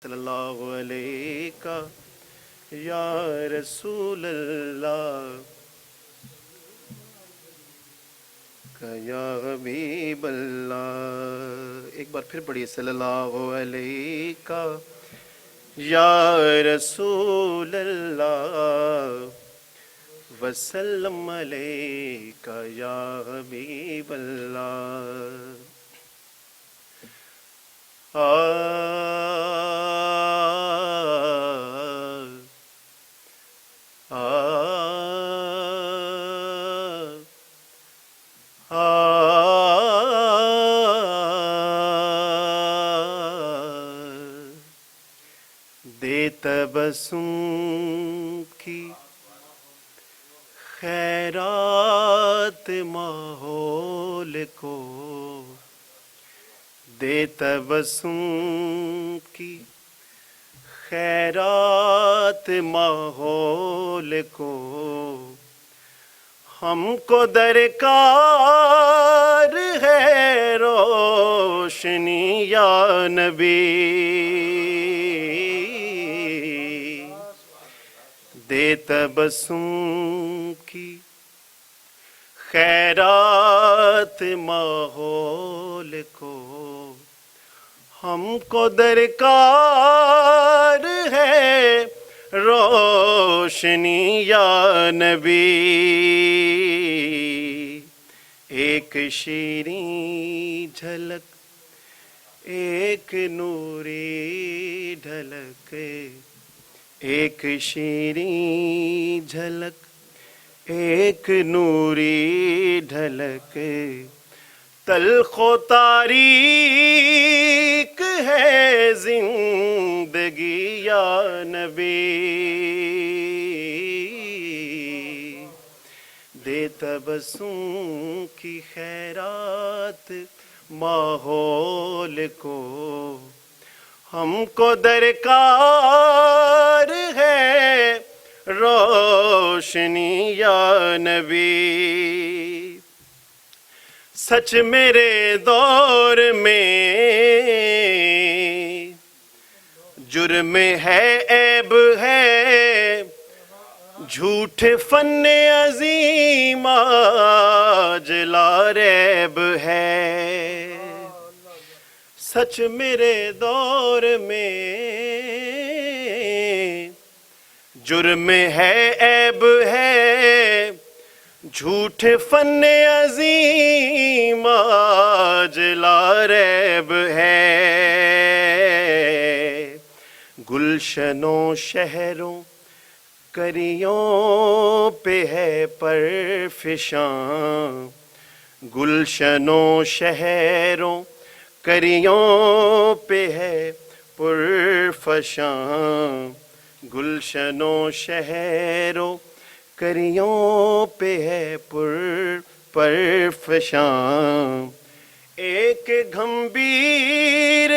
صلی اللہ علیہ یا رسول اللہ یا حبیب اللہ. ایک بار پھر پڑھیے صلی اللہ علیہ یا رسول اللہ وسلم علیک یا حبیب اللہ. دے تبسم کی خیرات ماحول کو، دے تبسم کی خیرات ماحول کو، ہم کو درکار ہے روشنی یا نبی. دے تبسم کی خیرات ماحول کو، ہم کو درکار ہے روشنی یا نبی. ایک شیریں جھلک ایک نوری ڈھلک، ایک شیریں جھلک ایک نوری ڈھلک، تلخ و تاریک ہے زندگی یا نبی. دے تبسم کی خیرات ماحول کو، ہم کو درکار ہے روشنی یا نبی. سچ میرے دور میں جرم ہے عیب ہے، جھوٹ فن عظیم آج لا ریب ہے. سچ میرے دور میں جرم ہے عیب ہے، جھوٹ فن عظیم آج لا ریب ہے. گلشنوں شہروں کریوں پہ ہے پرفشاں، گلشنوں شہروں کریوں پہ ہے پرفشاں، گلشنوں شہروں کریوں پہ ہے پرفشاں. ایک گھمبیر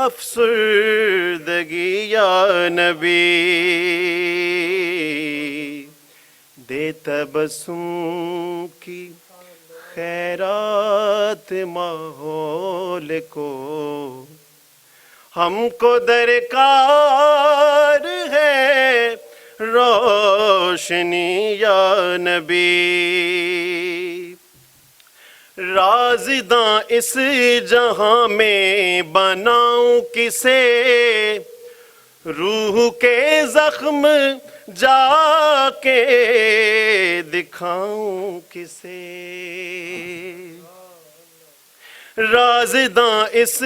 افسردگی یا نبی. دے تبسم کی خیرات ماحول کو، ہم کو درکار ہے روشنی یا نبی. رازداں اس جہاں میں بناؤں کسے، روح کے زخم جا کے دکھاؤں کسے. رازداں اس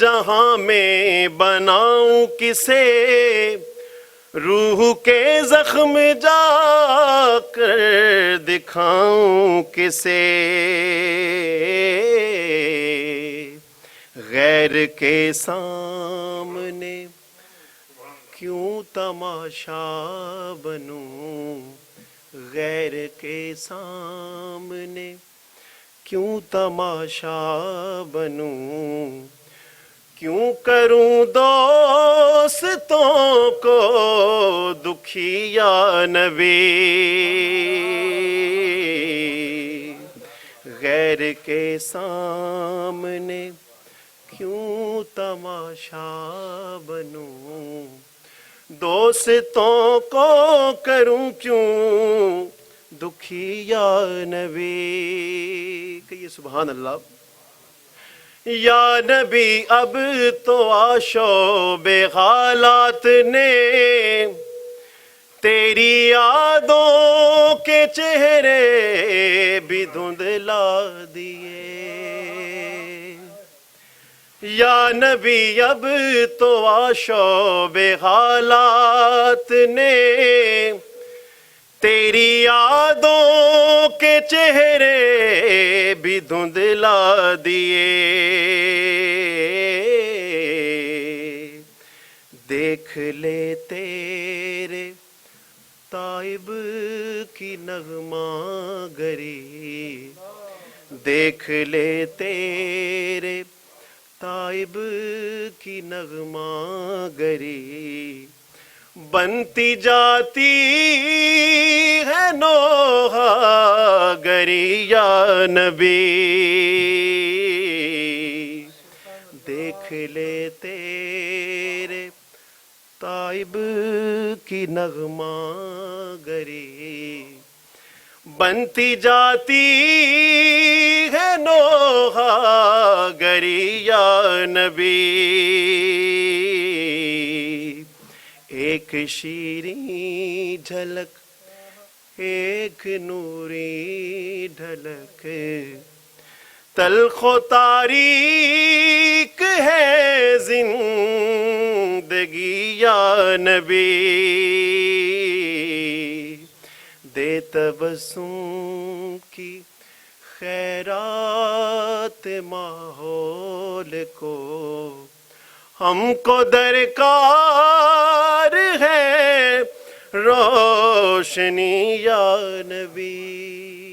جہاں میں بناؤں کسے، روح کے زخم جا کر دکھاؤں کسے. غیر کے سامنے کیوں تماشا بنوں، غیر کے سامنے کیوں تماشا بنوں. کیوں کروں دوستوں کو دکھی یا نبی. غیر کے سامنے کیوں تماشا بنوں، دوستوں کو کروں کیوں دکھی یا نبی. کہیے سبحان اللہ. یا نبی اب تو آشوب حالات نے تیری یادوں کے چہرے بھی دھندلا دیے. یا نبی اب تو آشوب حالات نے تیری یادوں کے چہرے بھی دھندلا دیے. دیکھ لے تیرے طائب کی نغمہ گری، دیکھ لے تیرے طائب کی نغمہ گری، بنتی جاتی ہے نوحہ گری یا نبی. دیکھ لے تیرے طائب کی نغمہ گری، بنتی جاتی ہے نوحہ گری یا نبی. ایک شیریں جھلک ایک نوری ڈھلک، تلخ و تاریک ہے زندگی یا نبی. دے تبسم کی خیرات ماحول کو، ہم کو درکار ہے روشنی یا نبی.